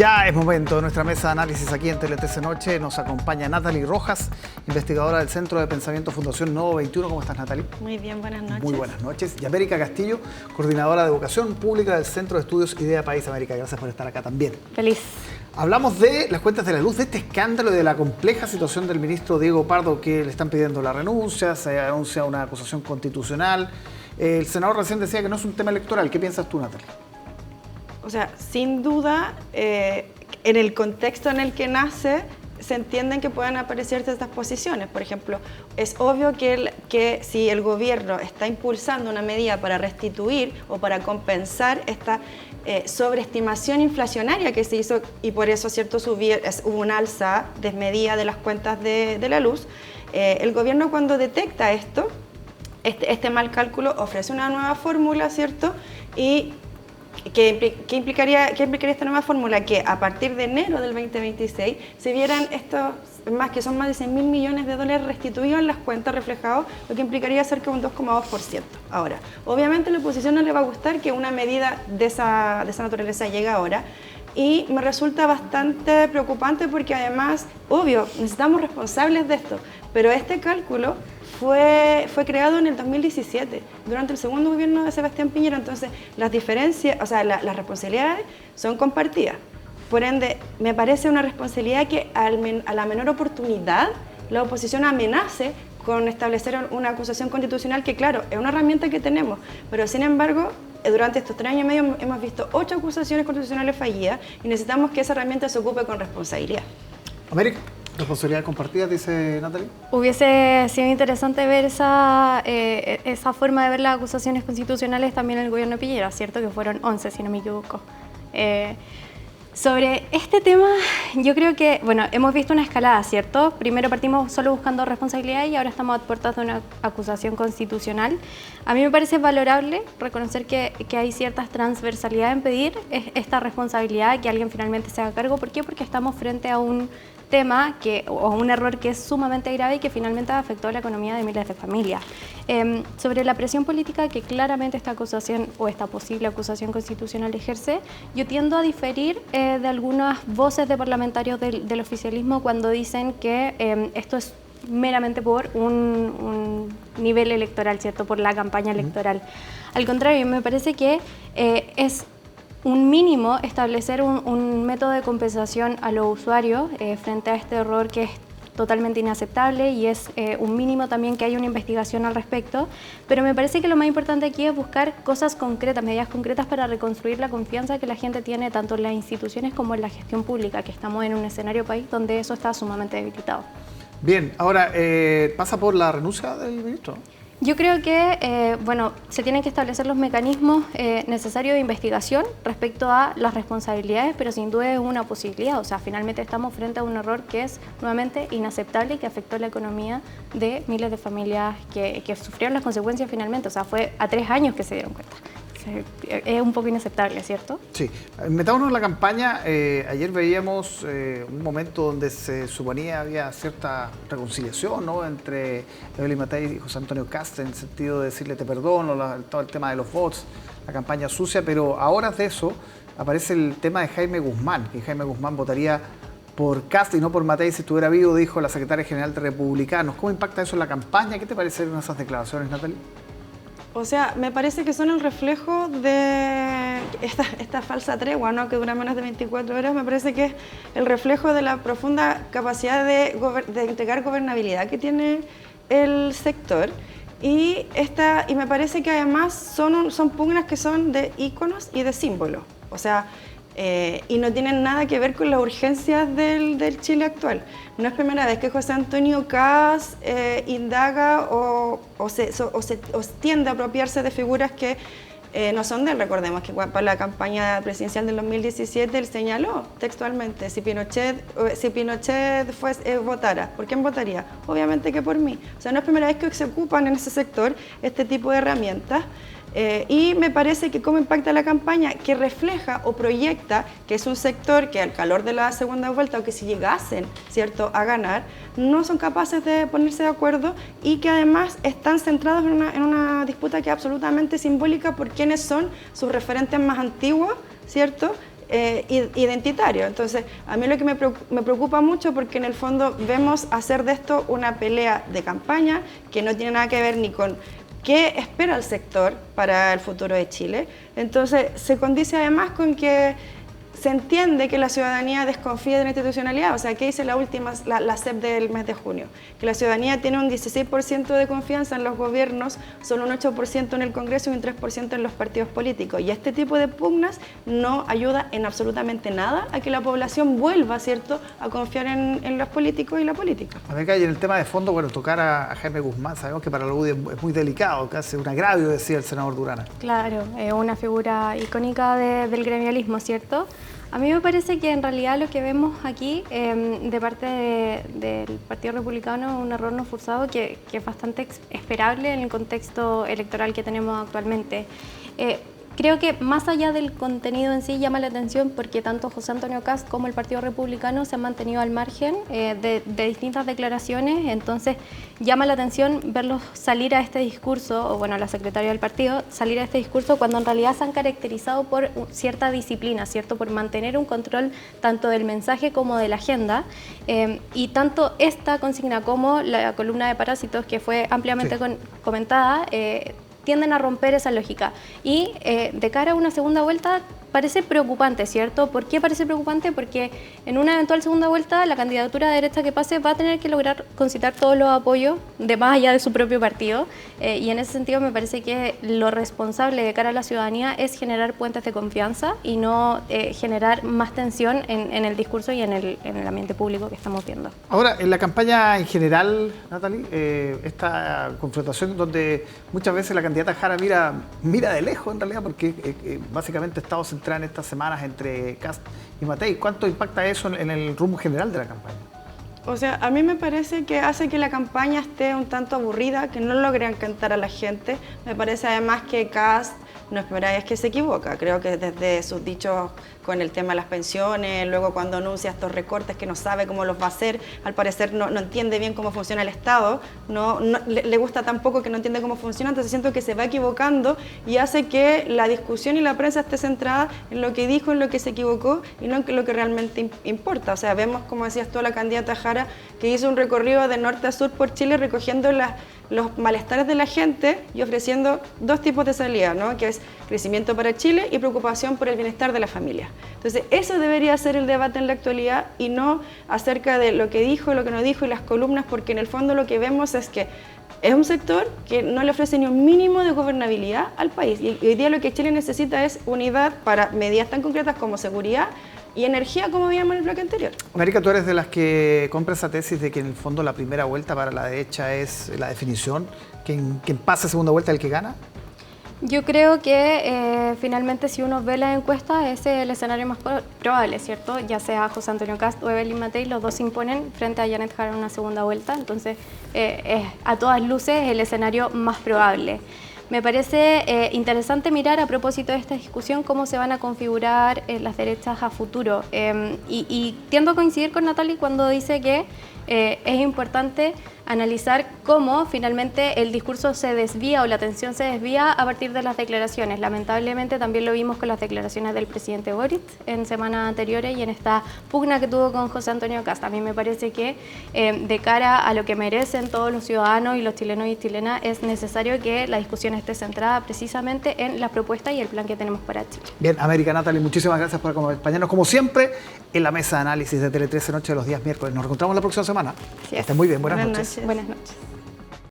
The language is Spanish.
Ya es momento de nuestra mesa de análisis aquí en TLTC Noche. Nos acompaña Natalie Rojas, investigadora del Centro de Pensamiento Fundación Nodo 21. ¿Cómo estás, Natalie? Muy bien, buenas noches. Muy buenas noches. Y América Castillo, coordinadora de Educación Pública del Centro de Estudios Idea País. América, gracias por estar acá también. Feliz. Hablamos de las cuentas de la luz, de este escándalo y de la compleja situación del ministro Diego Pardo, que le están pidiendo la renuncia, se anuncia una acusación constitucional. El senador recién decía que no es un tema electoral. ¿Qué piensas tú, Natalie? O sea, sin duda, en el contexto en el que nace, se entienden que pueden aparecer estas posiciones. Por ejemplo, es obvio que si el gobierno está impulsando una medida para restituir o para compensar esta sobreestimación inflacionaria que se hizo, y por eso, ¿cierto?, hubo un alza desmedida de las cuentas de la luz, el gobierno, cuando detecta esto, este mal cálculo, ofrece una nueva fórmula, ¿cierto? Y ¿qué implicaría esta nueva fórmula? Que a partir de enero del 2026 se vieran estos que son más de 100.000 millones de dólares restituidos en las cuentas reflejados, lo que implicaría cerca de un 2,2%. Ahora, obviamente a la oposición no le va a gustar que una medida de esa naturaleza llegue ahora, y me resulta bastante preocupante porque además, obvio, necesitamos responsables de esto, pero este cálculo fue creado en el 2017, durante el segundo gobierno de Sebastián Piñera. Entonces las diferencias, o sea, las responsabilidades son compartidas. Por ende, me parece una responsabilidad que a la menor oportunidad la oposición amenace con establecer una acusación constitucional, que claro, es una herramienta que tenemos, pero sin embargo, durante estos 3 años y medio hemos visto 8 acusaciones constitucionales fallidas y necesitamos que esa herramienta se ocupe con responsabilidad. América, responsabilidad compartida, dice Natalie. Hubiese sido interesante ver esa forma de ver las acusaciones constitucionales también en el gobierno de Piñera, ¿cierto? Que fueron 11, si no me equivoco. Sobre este tema, yo creo que, bueno, hemos visto una escalada, ¿cierto? Primero partimos solo buscando responsabilidad y ahora estamos a puertas de una acusación constitucional. A mí me parece valorable reconocer que hay ciertas transversalidades en pedir esta responsabilidad, que alguien finalmente se haga cargo. ¿Por qué? Porque estamos frente a un tema o un error que es sumamente grave y que finalmente afectó a la economía de miles de familias. Sobre la presión política que claramente esta acusación o esta posible acusación constitucional ejerce, yo tiendo a diferir de algunas voces de parlamentarios del oficialismo cuando dicen que esto es meramente por un nivel electoral, ¿cierto? Por la campaña electoral. Al contrario, me parece que es un mínimo establecer un método de compensación a los usuarios frente a este error que es totalmente inaceptable, y es un mínimo también que haya una investigación al respecto, pero me parece que lo más importante aquí es buscar cosas concretas, medidas concretas para reconstruir la confianza que la gente tiene tanto en las instituciones como en la gestión pública, que estamos en un escenario país donde eso está sumamente debilitado. Bien, ahora, ¿pasa por la renuncia del ministro? Yo creo que, se tienen que establecer los mecanismos necesarios de investigación respecto a las responsabilidades, pero sin duda es una posibilidad. O sea, finalmente estamos frente a un error que es nuevamente inaceptable y que afectó la economía de miles de familias que sufrieron las consecuencias finalmente. O sea, fue a 3 años que se dieron cuenta. Es un poco inaceptable, ¿cierto? Sí. Metámonos en la campaña. Ayer veíamos un momento donde se suponía había cierta reconciliación, ¿no?, entre Evelyn Matei y José Antonio Kast, en el sentido de decirle te perdono, todo el tema de los bots, la campaña sucia, pero a horas de eso aparece el tema de Jaime Guzmán, que Jaime Guzmán votaría por Kast y no por Matei si estuviera vivo, dijo la secretaria general de Republicanos. ¿Cómo impacta eso en la campaña? ¿Qué te parecen esas declaraciones, Natalie? O sea, me parece que son el reflejo de esta falsa tregua, ¿no?, que dura menos de 24 horas. Me parece que es el reflejo de la profunda capacidad de entregar gobernabilidad que tiene el sector. Y me parece que además son pugnas que son de íconos y de símbolos. O sea, y no tienen nada que ver con las urgencias del Chile actual. No es primera vez que José Antonio Kast indaga o tiende a apropiarse de figuras que no son de él. Recordemos que para la campaña presidencial del 2017 él señaló textualmente: si Pinochet votara, ¿por quién votaría? Obviamente que por mí. O sea, no es primera vez que se ocupan en ese sector este tipo de herramientas. Y me parece que cómo impacta la campaña, que refleja o proyecta que es un sector que al calor de la segunda vuelta, o que si llegasen, ¿cierto?, a ganar, no son capaces de ponerse de acuerdo, y que además están centrados en una disputa que es absolutamente simbólica por quiénes son sus referentes más antiguos, ¿cierto?, identitario. Entonces, a mí lo que me preocupa mucho, porque en el fondo vemos hacer de esto una pelea de campaña que no tiene nada que ver ni con qué espera el sector para el futuro de Chile. Entonces, se condice además con que se entiende que la ciudadanía desconfía de la institucionalidad. O sea, ¿qué dice la CEP del mes de junio? Que la ciudadanía tiene un 16% de confianza en los gobiernos, solo un 8% en el Congreso y un 3% en los partidos políticos. Y este tipo de pugnas no ayuda en absolutamente nada a que la población vuelva, ¿cierto?, a confiar en los políticos y la política. A ver, y en el tema de fondo, bueno, tocar a Jaime Guzmán, sabemos que para la UDI es muy delicado, casi un agravio, decía el senador Durana. Claro, una figura icónica del gremialismo, ¿cierto? A mí me parece que en realidad lo que vemos aquí de parte del Partido Republicano es un error no forzado que es bastante esperable en el contexto electoral que tenemos actualmente. Creo que más allá del contenido en sí llama la atención porque tanto José Antonio Kast como el Partido Republicano se han mantenido al margen de distintas declaraciones, entonces llama la atención verlos salir a este discurso, o bueno, la secretaria del partido, salir a este discurso cuando en realidad se han caracterizado por cierta disciplina, ¿cierto? Por mantener un control tanto del mensaje como de la agenda, y tanto esta consigna como la columna de parásitos, que fue ampliamente comentada, tienden a romper esa lógica. Y de cara a una segunda vuelta parece preocupante, ¿cierto? ¿Por qué parece preocupante? Porque en una eventual segunda vuelta la candidatura de derecha que pase va a tener que lograr concitar todos los apoyos de más allá de su propio partido, y en ese sentido me parece que lo responsable de cara a la ciudadanía es generar puentes de confianza y no generar más tensión en el discurso y en el ambiente público que estamos viendo. Ahora, en la campaña en general, Natalie, esta confrontación donde muchas veces la candidata Jara mira de lejos en realidad, porque básicamente ha estado centrada en estas semanas entre Kast y Matei. ¿Cuánto impacta eso en el rumbo general de la campaña? O sea, a mí me parece que hace que la campaña esté un tanto aburrida, que no logre encantar a la gente. Me parece además que Kast no es primera vez que se equivoca. Creo que desde sus dichos con el tema de las pensiones, luego cuando anuncia estos recortes que no sabe cómo los va a hacer, al parecer no entiende bien cómo funciona el Estado, le gusta tampoco que no entiende cómo funciona, entonces siento que se va equivocando y hace que la discusión y la prensa esté centrada en lo que dijo, en lo que se equivocó y no en lo que realmente importa. O sea, vemos, como decías tú, a la candidata Jara que hizo un recorrido de norte a sur por Chile recogiendo los malestares de la gente y ofreciendo dos tipos de salida, ¿no? Que es crecimiento para Chile y preocupación por el bienestar de la familia. Entonces, eso debería ser el debate en la actualidad y no acerca de lo que dijo, lo que no dijo y las columnas, porque en el fondo lo que vemos es que es un sector que no le ofrece ni un mínimo de gobernabilidad al país. Y hoy día lo que Chile necesita es unidad para medidas tan concretas como seguridad y energía, como veíamos en el bloque anterior. América, tú eres de las que compra esa tesis de que en el fondo la primera vuelta para la derecha es la definición, quien pasa segunda vuelta es el que gana. Yo creo que finalmente si uno ve las encuestas ese es el escenario más probable, ¿cierto? Ya sea José Antonio Kast o Evelyn Matei, los dos se imponen frente a Janet Jara en una segunda vuelta, entonces es a todas luces el escenario más probable. Me parece interesante mirar a propósito de esta discusión cómo se van a configurar las derechas a futuro, y tiendo a coincidir con Natalie cuando dice que es importante analizar cómo finalmente el discurso se desvía o la atención se desvía a partir de las declaraciones. Lamentablemente también lo vimos con las declaraciones del presidente Boric en semanas anteriores y en esta pugna que tuvo con José Antonio Kast. A mí me parece que de cara a lo que merecen todos los ciudadanos y los chilenos y chilenas es necesario que la discusión esté centrada precisamente en las propuestas y el plan que tenemos para Chile. Bien, América, Natalie, muchísimas gracias por acompañarnos como siempre en la mesa de análisis de Tele 13 Noche de los días miércoles. Nos reencontramos la próxima semana. Que estén muy bien, buenas noches. Buenas noches.